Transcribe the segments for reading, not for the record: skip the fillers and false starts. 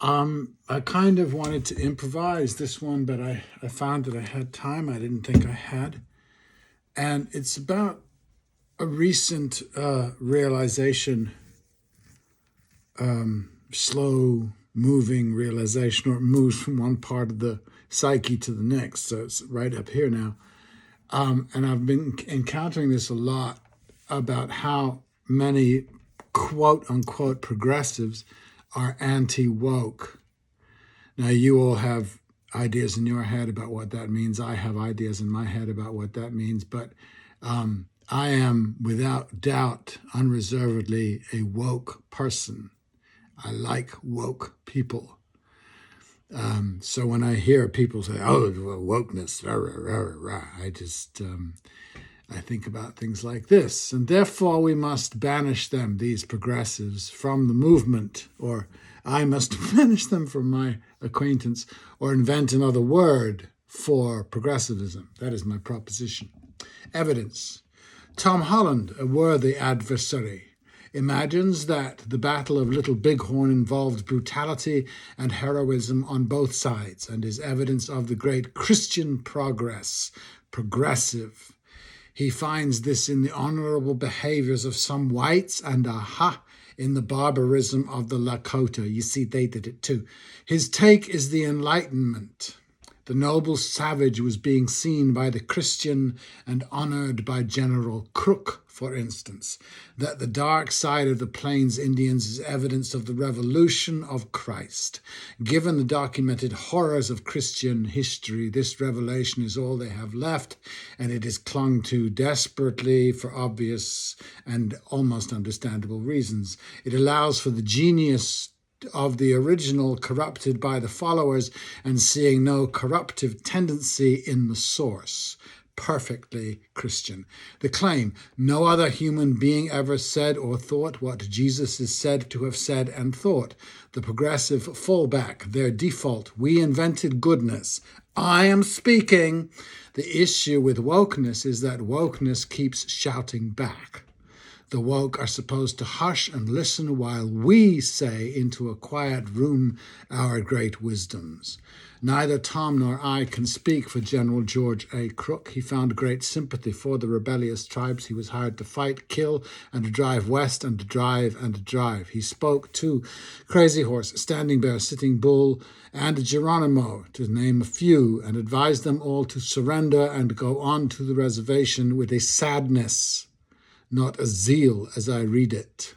I kind of wanted to improvise this one, but I found that I had time I didn't think I had. And it's about a recent realization, slow moving realization, or it moves from one part of the psyche to the next. So it's right up here now. And I've been encountering this a lot about how many quote unquote progressives are anti-woke. Now, you all have ideas in your head about what that means. I have ideas in my head about what that means. But I am, without doubt, unreservedly a woke person. I like woke people. So when I hear people say, "Oh, wokeness," rah, rah, rah, rah, I just I think about things like this, and therefore we must banish them, these progressives, from the movement, or I must banish them from my acquaintance, or invent another word for progressivism. That is my proposition. Evidence. Tom Holland, a worthy adversary, imagines that the Battle of Little Bighorn involved brutality and heroism on both sides and is evidence of the great Christian progress, progressive. He finds this in the honorable behaviors of some whites and, in the barbarism of the Lakota. You see, they did it too. His take is the Enlightenment. The noble savage was being seen by the Christian and honored by General Crook, for instance. That the dark side of the Plains Indians is evidence of the revolution of Christ. Given the documented horrors of Christian history, this revelation is all they have left, and it is clung to desperately for obvious and almost understandable reasons. It allows for the genius of the original corrupted by the followers and seeing no corruptive tendency in the source. Perfectly Christian. The claim, no other human being ever said or thought what Jesus is said to have said and thought. The progressive fallback, their default, we invented goodness. I am speaking. The issue with wokeness is that wokeness keeps shouting back. The woke are supposed to hush and listen while we say into a quiet room our great wisdoms. Neither Tom nor I can speak for General George A. Crook. He found great sympathy for the rebellious tribes he was hired to fight, kill, and to drive west and to drive and to drive. He spoke to Crazy Horse, Standing Bear, Sitting Bull, and Geronimo, to name a few, and advised them all to surrender and go on to the reservation with a sadness, not a zeal as I read it.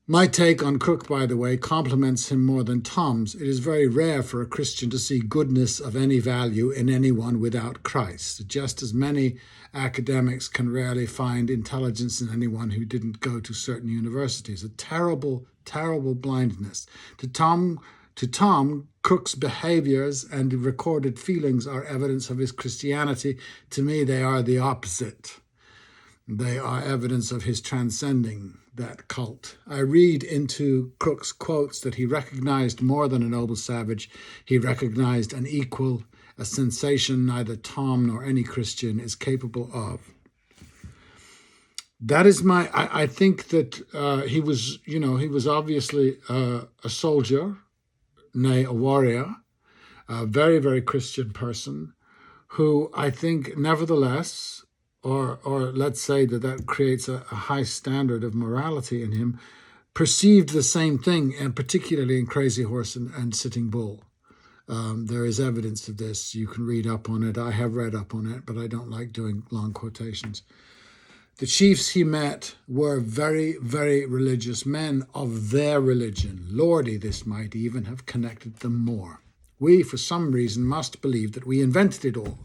My take on Crook, by the way, compliments him more than Tom's. It is very rare for a Christian to see goodness of any value in anyone without Christ, just as many academics can rarely find intelligence in anyone who didn't go to certain universities. A terrible, terrible blindness. To Tom, Crook's behaviors and recorded feelings are evidence of his Christianity. To me, they are the opposite. They are evidence of his transcending that cult. I read into Crook's quotes that he recognized more than a noble savage. He recognized an equal, a sensation neither Tom nor any Christian is capable of. That is I think that he was obviously a soldier, nay, a warrior, a very, very Christian person who I think nevertheless, or let's say that creates a high standard of morality in him, perceived the same thing, and particularly in Crazy Horse and Sitting Bull. There is evidence of this. You can read up on it. I have read up on it, but I don't like doing long quotations. The chiefs he met were very, very religious men of their religion. Lordy, this might even have connected them more. We, for some reason, must believe that we invented it all.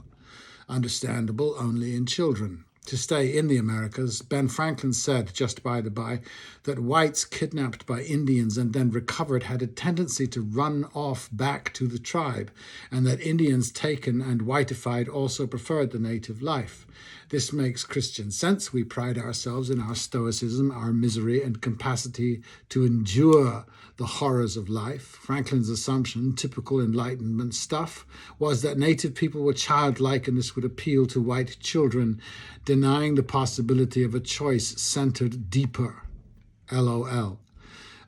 Understandable only in children. To stay in the Americas, Ben Franklin said, just by the by, that whites kidnapped by Indians and then recovered had a tendency to run off back to the tribe, and that Indians taken and whitified also preferred the native life. This makes Christian sense. We pride ourselves in our stoicism, our misery, and capacity to endure the horrors of life. Franklin's assumption, typical Enlightenment stuff, was that native people were childlike and this would appeal to white children, denying the possibility of a choice centered deeper. LOL.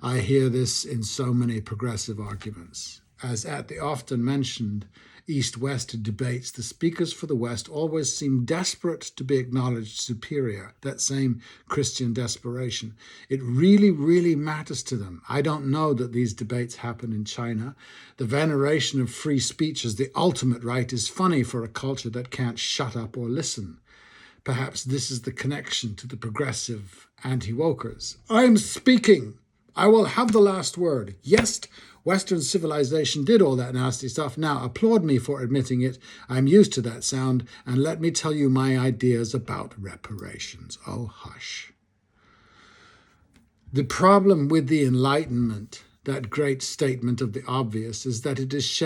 I hear this in so many progressive arguments. As at the often mentioned East-West debates, the speakers for the West always seem desperate to be acknowledged superior, that same Christian desperation. It really, really matters to them. I don't know that these debates happen in China. The veneration of free speech as the ultimate right is funny for a culture that can't shut up or listen. Perhaps this is the connection to the progressive anti-wokers. I'm speaking. I will have the last word. Yes, Western civilization did all that nasty stuff. Now applaud me for admitting it. I'm used to that sound, and let me tell you my ideas about reparations. Oh, hush. The problem with the Enlightenment, that great statement of the obvious, is that it is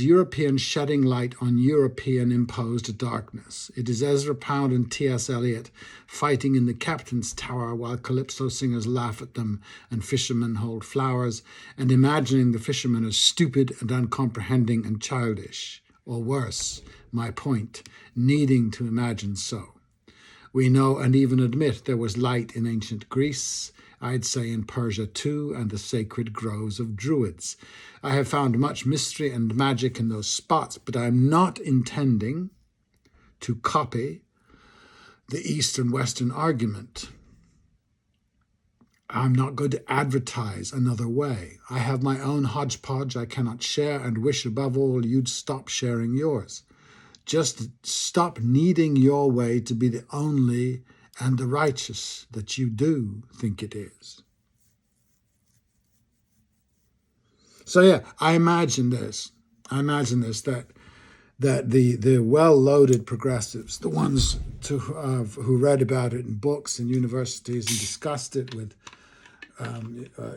European shedding light on European imposed darkness. It is Ezra Pound and T.S. Eliot fighting in the captain's tower while calypso singers laugh at them and fishermen hold flowers, and imagining the fishermen as stupid and uncomprehending and childish, or worse, my point, needing to imagine so. We know and even admit there was light in ancient Greece, I'd say in Persia too, and the sacred groves of Druids. I have found much mystery and magic in those spots, but I'm not intending to copy the East and Western argument. I'm not going to advertise another way. I have my own hodgepodge I cannot share, and wish above all you'd stop sharing yours. Just stop needing your way to be the only and the righteous that you do think it is. So yeah, I imagine this, that the well-loaded progressives, the ones who read about it in books and universities and discussed it with,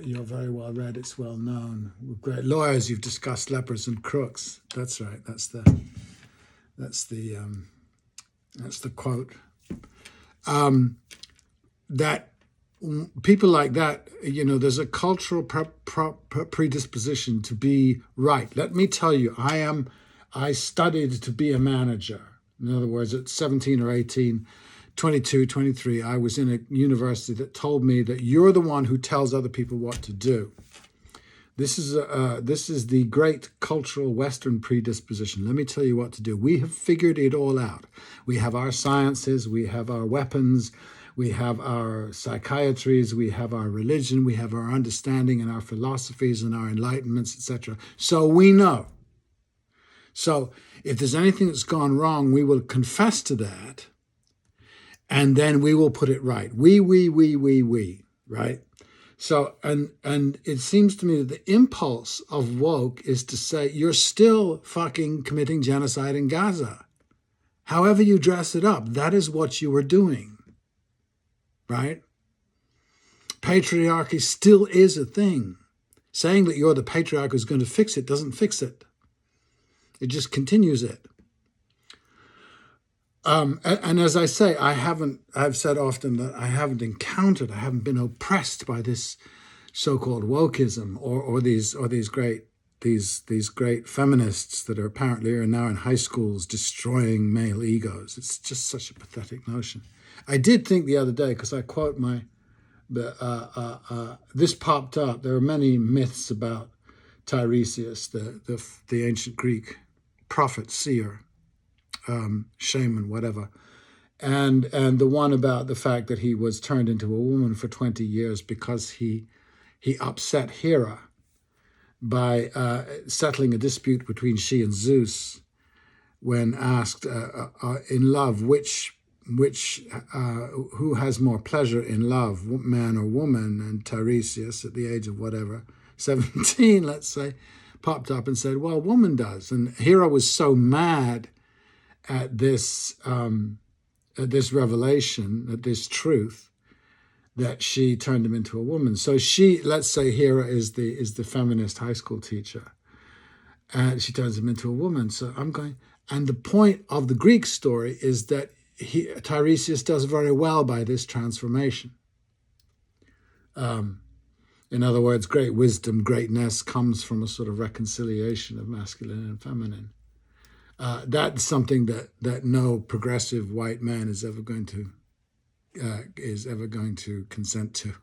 you're very well read, it's well known. With great lawyers, you've discussed lepers and crooks. That's right. That's the quote. That people like that, there's a cultural predisposition to be right. Let me tell you, I studied to be a manager. In other words, at 17 or 18, 22, 23, I was in a university that told me that you're the one who tells other people what to do. This is the great cultural Western predisposition. Let me tell you what to do. We have figured it all out. We have our sciences, we have our weapons, we have our psychiatries, we have our religion, we have our understanding and our philosophies and our enlightenments, etc. So we know. So if there's anything that's gone wrong, we will confess to that, and then we will put it right. We, right? So, and it seems to me that the impulse of woke is to say, you're still fucking committing genocide in Gaza. However you dress it up, that is what you were doing, right? Patriarchy still is a thing. Saying that you're the patriarch who's going to fix it doesn't fix it. It just continues it. And as I say, I've said often that I haven't been oppressed by this so-called wokeism or these great feminists that are now in high schools destroying male egos. It's just such a pathetic notion. I did think the other day, because I quote this popped up. There are many myths about Tiresias, the ancient Greek prophet, seer, shaman, whatever, and the one about the fact that he was turned into a woman for 20 years because he upset Hera by settling a dispute between she and Zeus when asked in love who has more pleasure in love, man or woman, and Tiresias at the age of 17, let's say, popped up and said, well, woman does. And Hera was so mad at this revelation, at this truth, that she turned him into a woman. So let's say Hera is the feminist high school teacher, and she turns him into a woman. So I'm going, and the point of the Greek story is that Tiresias does very well by this transformation. In other words, great wisdom, greatness comes from a sort of reconciliation of masculine and feminine. That's something that no progressive white man is ever going to consent to.